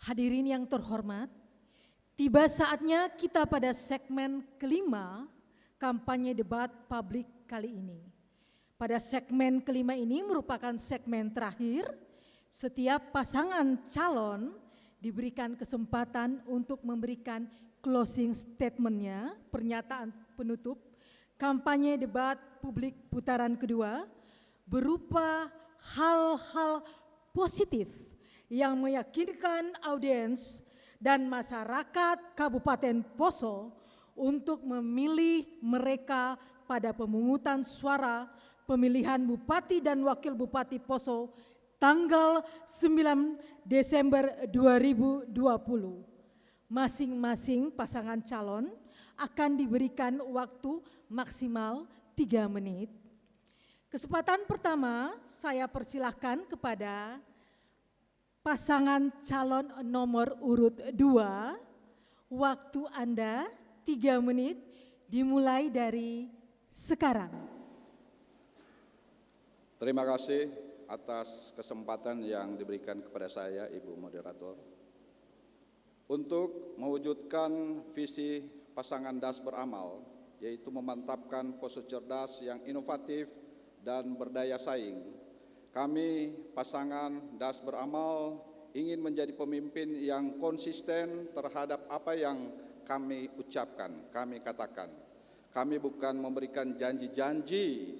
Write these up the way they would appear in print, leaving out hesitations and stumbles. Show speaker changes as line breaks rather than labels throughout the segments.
Hadirin yang terhormat, tiba saatnya kita pada segmen kelima kampanye debat publik kali ini. Pada segmen kelima ini merupakan segmen terakhir, setiap pasangan calon diberikan kesempatan untuk memberikan closing statement-nya, pernyataan penutup kampanye debat publik putaran kedua berupa hal-hal positif yang meyakinkan audiens dan masyarakat Kabupaten Poso untuk memilih mereka pada pemungutan suara pemilihan Bupati dan Wakil Bupati Poso tanggal 9 Desember 2020. Masing-masing pasangan calon akan diberikan waktu maksimal 3 menit. Kesempatan pertama saya persilahkan kepada pasangan calon nomor urut 2. Waktu Anda 3 menit dimulai dari sekarang.
Terima kasih atas kesempatan yang diberikan kepada saya, Ibu Moderator. Untuk mewujudkan visi pasangan DAS beramal, yaitu memantapkan Poso cerdas yang inovatif dan berdaya saing, kami pasangan DAS beramal ingin menjadi pemimpin yang konsisten terhadap apa yang kami ucapkan, kami katakan. Kami bukan memberikan janji-janji,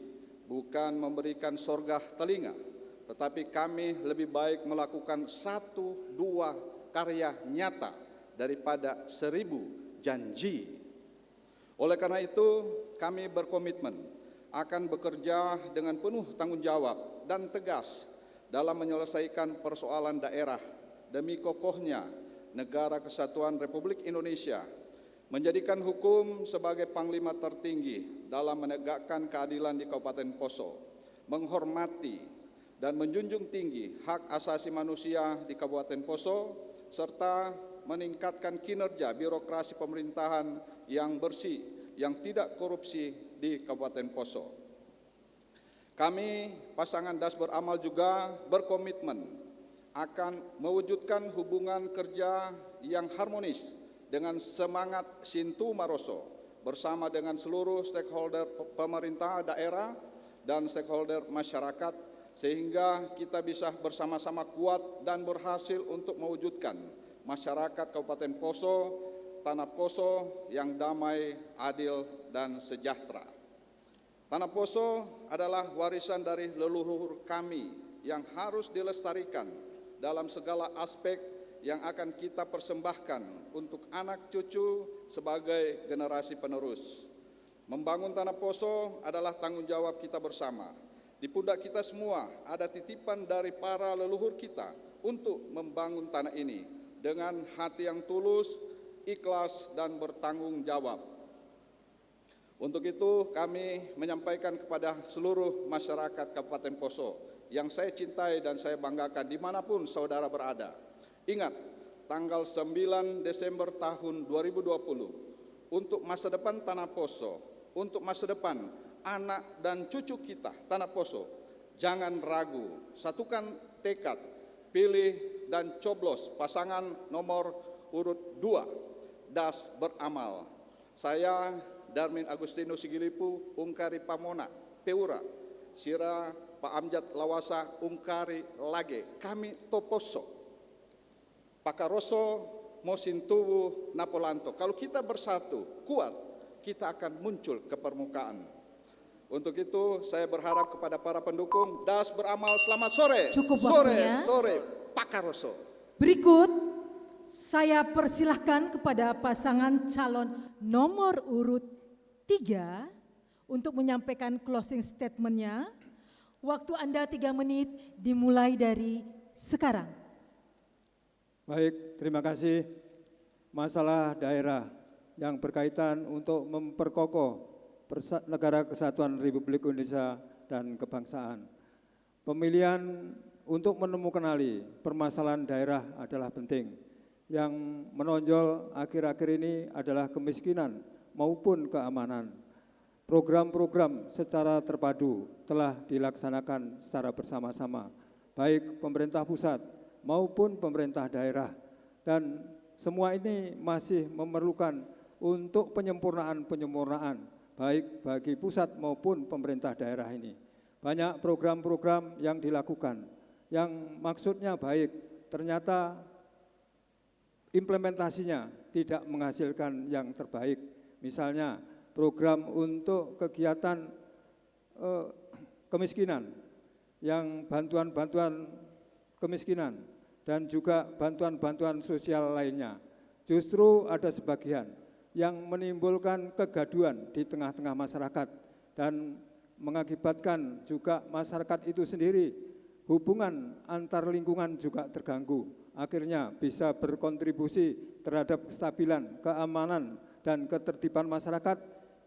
bukan memberikan sorga telinga, tetapi kami lebih baik melakukan 1-2 karya nyata daripada 1000 janji. Oleh karena itu, kami berkomitmen akan bekerja dengan penuh tanggung jawab dan tegas dalam menyelesaikan persoalan daerah demi kokohnya Negara Kesatuan Republik Indonesia, menjadikan hukum sebagai panglima tertinggi dalam menegakkan keadilan di Kabupaten Poso, menghormati dan menjunjung tinggi hak asasi manusia di Kabupaten Poso, serta meningkatkan kinerja birokrasi pemerintahan yang bersih, yang tidak korupsi di Kabupaten Poso. Kami pasangan DAS beramal juga berkomitmen akan mewujudkan hubungan kerja yang harmonis dengan semangat Sintu Maroso bersama dengan seluruh stakeholder pemerintah daerah dan stakeholder masyarakat, sehingga kita bisa bersama-sama kuat dan berhasil untuk mewujudkan masyarakat Kabupaten Poso, Tanah Poso yang damai, adil, dan sejahtera. Tanah Poso adalah warisan dari leluhur kami yang harus dilestarikan dalam segala aspek yang akan kita persembahkan untuk anak cucu sebagai generasi penerus. Membangun Tanah Poso adalah tanggung jawab kita bersama. Di pundak kita semua ada titipan dari para leluhur kita untuk membangun tanah ini dengan hati yang tulus, ikhlas, dan bertanggung jawab. Untuk itu kami menyampaikan kepada seluruh masyarakat Kabupaten Poso yang saya cintai dan saya banggakan dimanapun saudara berada. Ingat, tanggal 9 Desember tahun 2020, untuk masa depan Tanah Poso, untuk masa depan anak dan cucu kita Tanah Poso, jangan ragu, satukan tekad, pilih dan coblos pasangan nomor urut 2, DAS beramal. Saya Darmin Agustinus Sigilipu, Ungkari Pamona, Peura, Sira Pak Amjad Lawasa, Ungkari Lage, kami Toposo, Pakaroso, Mosintuwu, Napolanto. Kalau kita bersatu, kuat, kita akan muncul ke permukaan. Untuk itu saya berharap kepada para pendukung DAS beramal, selamat sore.
Cukup
sore,
waktunya.
sore, Pakaroso.
Berikut saya persilahkan kepada pasangan calon nomor urut 3 untuk menyampaikan closing statement-nya. Waktu Anda 3 menit dimulai dari sekarang.
Baik, terima kasih. Masalah daerah yang berkaitan untuk memperkokoh Negara Kesatuan Republik Indonesia dan kebangsaan. Pemilihan untuk menemukanali permasalahan daerah adalah penting. Yang menonjol akhir-akhir ini adalah kemiskinan maupun keamanan. Program-program secara terpadu telah dilaksanakan secara bersama-sama, baik pemerintah pusat maupun pemerintah daerah dan semua ini masih memerlukan untuk penyempurnaan baik bagi pusat maupun pemerintah daerah ini. Banyak program-program yang dilakukan yang maksudnya baik, ternyata implementasinya tidak menghasilkan yang terbaik. Misalnya program untuk kegiatan kemiskinan, yang bantuan-bantuan kemiskinan dan juga bantuan-bantuan sosial lainnya. Justru ada sebagian yang menimbulkan kegaduhan di tengah-tengah masyarakat dan mengakibatkan juga masyarakat itu sendiri hubungan antar lingkungan juga terganggu. Akhirnya bisa berkontribusi terhadap kestabilan, keamanan, dan ketertiban masyarakat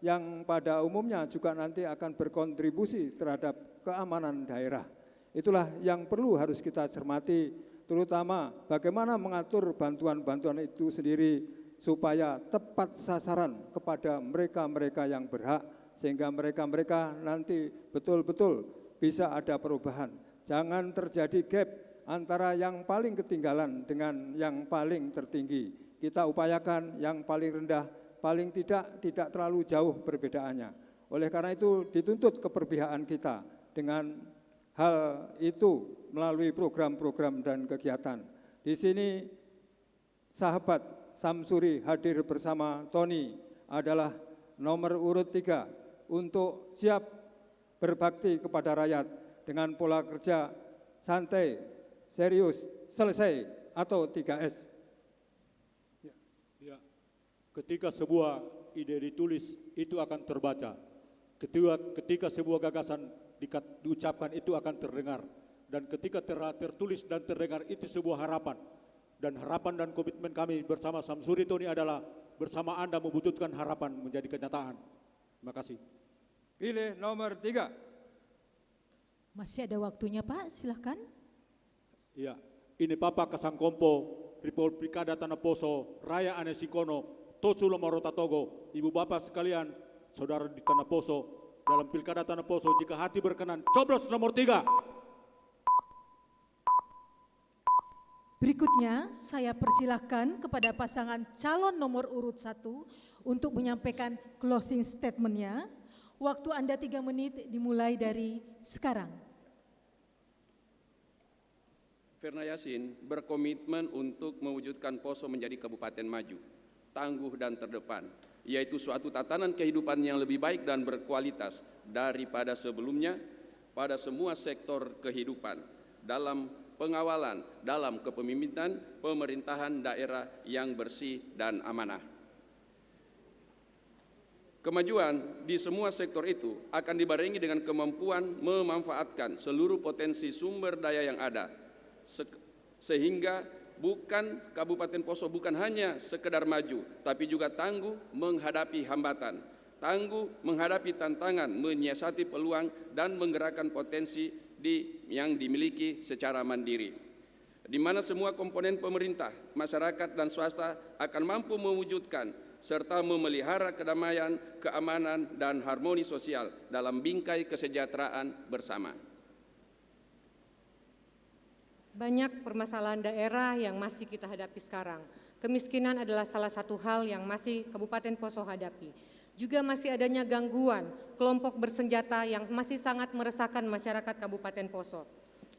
yang pada umumnya juga nanti akan berkontribusi terhadap keamanan daerah. Itulah yang perlu harus kita cermati, terutama bagaimana mengatur bantuan-bantuan itu sendiri supaya tepat sasaran kepada mereka-mereka yang berhak, sehingga mereka-mereka nanti betul-betul bisa ada perubahan. Jangan terjadi gap antara yang paling ketinggalan dengan yang paling tertinggi. Kita upayakan yang paling rendah, paling tidak terlalu jauh perbedaannya. Oleh karena itu dituntut keberpihakan kita dengan hal itu melalui program-program dan kegiatan. Di sini sahabat Samsuri hadir bersama Tony adalah nomor urut 3 untuk siap berbakti kepada rakyat dengan pola kerja santai, serius, selesai atau 3S.
Ya. Ketika sebuah ide ditulis itu akan terbaca. Ketika sebuah gagasan diucapkan itu akan terdengar. Dan ketika tertulis dan terdengar itu sebuah harapan. Dan harapan dan komitmen kami bersama Samsuri Tony adalah bersama Anda mewujudkan harapan menjadi kenyataan. Terima kasih.
Pilih nomor 3.
Masih ada waktunya Pak, silahkan.
Iya, ini Papa Kasangkompo, Republikada Tanah Poso, Raya Anesikono, Tosulo Marota Togo, Ibu Bapak sekalian, saudara di Tanah Poso, dalam Pilkada Tanah Poso, jika hati berkenan, coblos nomor 3.
Berikutnya saya persilahkan kepada pasangan calon nomor urut 1 untuk menyampaikan closing statement-nya. Waktu Anda 3 menit dimulai dari sekarang.
Verna Yassin berkomitmen untuk mewujudkan Poso menjadi kabupaten maju, tangguh dan terdepan, yaitu suatu tatanan kehidupan yang lebih baik dan berkualitas daripada sebelumnya pada semua sektor kehidupan, dalam pengawalan, dalam kepemimpinan pemerintahan daerah yang bersih dan amanah. Kemajuan di semua sektor itu akan dibarengi dengan kemampuan memanfaatkan seluruh potensi sumber daya yang ada, sehingga Kabupaten Poso bukan hanya sekedar maju, tapi juga tangguh menghadapi hambatan, tangguh menghadapi tantangan, menyiasati peluang dan menggerakkan potensi yang dimiliki secara mandiri, di mana semua komponen pemerintah, masyarakat dan swasta akan mampu mewujudkan serta memelihara kedamaian, keamanan dan harmoni sosial dalam bingkai kesejahteraan bersama.
Banyak permasalahan daerah yang masih kita hadapi sekarang. Kemiskinan adalah salah satu hal yang masih Kabupaten Poso hadapi. Juga masih adanya gangguan kelompok bersenjata yang masih sangat meresahkan masyarakat Kabupaten Poso.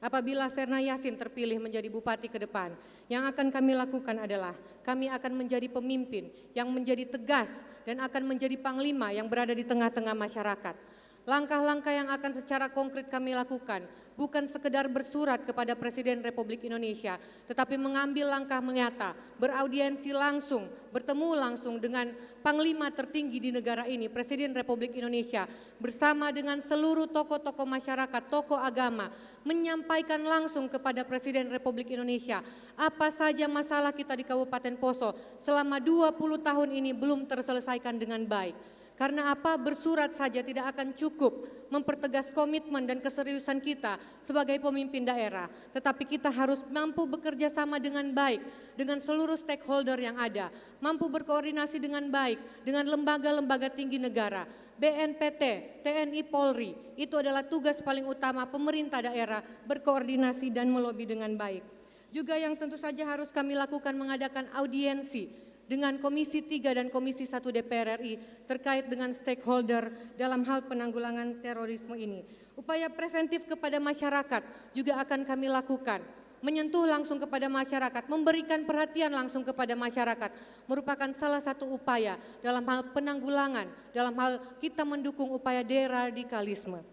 Apabila Verna Yassin terpilih menjadi bupati ke depan, yang akan kami lakukan adalah kami akan menjadi pemimpin yang menjadi tegas dan akan menjadi panglima yang berada di tengah-tengah masyarakat. Langkah-langkah yang akan secara konkret kami lakukan bukan sekedar bersurat kepada Presiden Republik Indonesia, tetapi mengambil langkah nyata, beraudiensi langsung, bertemu langsung dengan Panglima tertinggi di negara ini, Presiden Republik Indonesia, bersama dengan seluruh tokoh-tokoh masyarakat, tokoh agama, menyampaikan langsung kepada Presiden Republik Indonesia apa saja masalah kita di Kabupaten Poso selama 20 tahun ini belum terselesaikan dengan baik. Karena apa? Bersurat saja tidak akan cukup mempertegas komitmen dan keseriusan kita sebagai pemimpin daerah. Tetapi kita harus mampu bekerja sama dengan baik dengan seluruh stakeholder yang ada. Mampu berkoordinasi dengan baik dengan lembaga-lembaga tinggi negara. BNPT, TNI Polri, itu adalah tugas paling utama pemerintah daerah berkoordinasi dan melobi dengan baik. Juga yang tentu saja harus kami lakukan mengadakan audiensi dengan Komisi 3 dan Komisi 1 DPR RI terkait dengan stakeholder dalam hal penanggulangan terorisme ini. Upaya preventif kepada masyarakat juga akan kami lakukan, menyentuh langsung kepada masyarakat, memberikan perhatian langsung kepada masyarakat, merupakan salah satu upaya dalam hal penanggulangan, dalam hal kita mendukung upaya deradikalisme.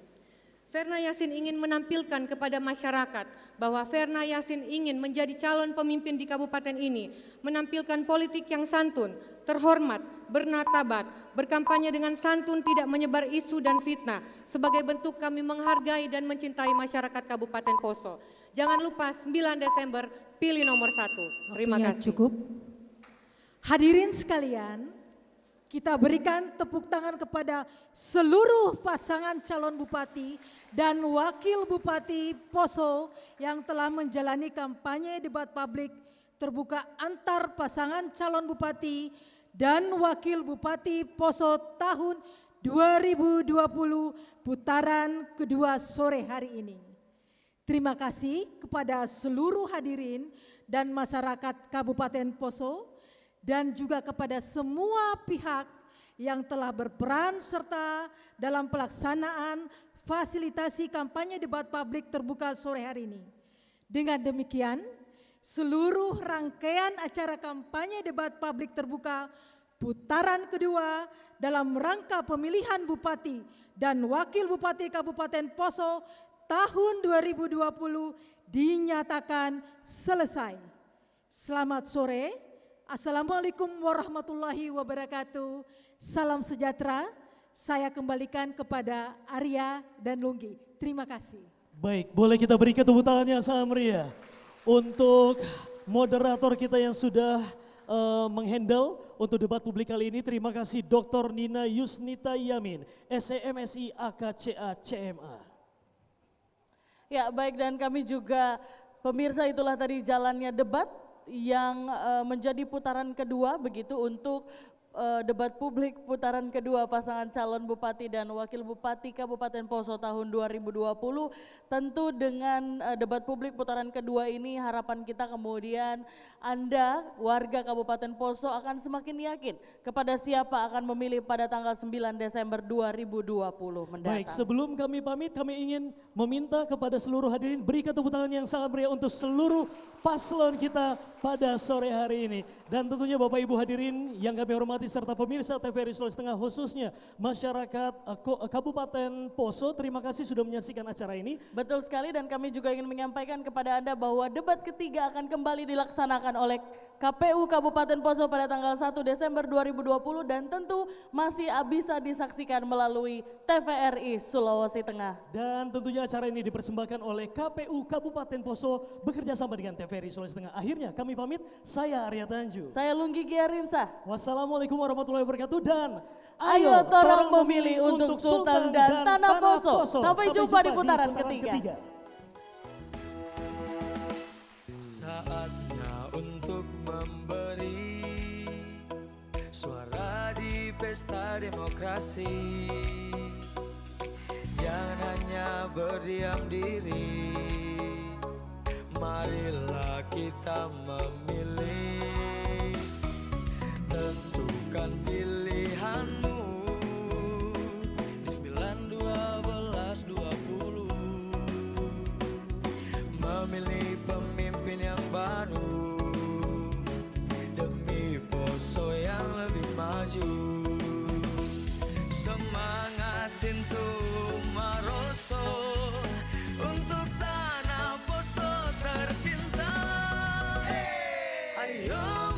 Verna Yassin ingin menampilkan kepada masyarakat bahwa Verna Yassin ingin menjadi calon pemimpin di kabupaten ini, menampilkan politik yang santun, terhormat, bermartabat, berkampanye dengan santun, tidak menyebar isu dan fitnah, sebagai bentuk kami menghargai dan mencintai masyarakat Kabupaten Poso. Jangan lupa 9 Desember pilih nomor 1. Terima
Waktunya
kasih.
cukup. Hadirin sekalian, kita berikan tepuk tangan kepada seluruh pasangan calon bupati dan wakil bupati Poso yang telah menjalani kampanye debat publik terbuka antar pasangan calon bupati dan wakil bupati Poso tahun 2020 putaran kedua sore hari ini. Terima kasih kepada seluruh hadirin dan masyarakat Kabupaten Poso dan juga kepada semua pihak yang telah berperan serta dalam pelaksanaan fasilitasi kampanye debat publik terbuka sore hari ini. Dengan demikian, seluruh rangkaian acara kampanye debat publik terbuka putaran kedua dalam rangka pemilihan bupati dan wakil bupati Kabupaten Poso tahun 2020 dinyatakan selesai. Selamat sore. Assalamualaikum warahmatullahi wabarakatuh. Salam sejahtera. Saya kembalikan kepada Arya dan Lunggi. Terima kasih.
Baik, boleh kita berikan tepuk tangan yang sangat meriah untuk moderator kita yang sudah menghandle untuk debat publik kali ini. Terima kasih Dr. Nina Yusnita Yamin, SEMSI AKCA CMA.
Ya baik, dan kami juga pemirsa, itulah tadi jalannya debat yang menjadi putaran kedua begitu untuk debat publik putaran kedua pasangan calon bupati dan wakil bupati Kabupaten Poso tahun 2020. Tentu dengan debat publik putaran kedua ini harapan kita kemudian Anda warga Kabupaten Poso akan semakin yakin kepada siapa akan memilih pada tanggal 9 Desember 2020 mendatang.
Baik, sebelum kami pamit, kami ingin meminta kepada seluruh hadirin berikan tepuk tangan yang sangat meriah untuk seluruh paslon kita pada sore hari ini. Dan tentunya Bapak Ibu hadirin yang kami hormati serta pemirsa TVRI Sulawesi Tengah, khususnya masyarakat Kabupaten Poso, terima kasih sudah menyaksikan acara ini.
Betul sekali, dan kami juga ingin menyampaikan kepada Anda bahwa debat ketiga akan kembali dilaksanakan oleh KPU Kabupaten Poso pada tanggal 1 Desember 2020 dan tentu masih bisa disaksikan melalui TVRI Sulawesi Tengah.
Dan tentunya acara ini dipersembahkan oleh KPU Kabupaten Poso bekerja sama dengan TVRI Sulawesi Tengah. Akhirnya kami pamit, saya Arya Tanju.
Saya Lunggi Giarinsa.
Wassalamualaikum warahmatullahi wabarakatuh dan
ayo torang memilih untuk Sultan dan Tanah Poso. Sampai jumpa di putaran ketiga.
Saatnya untuk memberi suara di pesta demokrasi. Jangan hanya berdiam diri, marilah kita memilih. Tentukan pilihanmu di 9/12/20. Memilih pemimpin yang baru demi Poso yang lebih maju. Semangat Sintu Maroso untuk tanah Poso tercinta. Ayo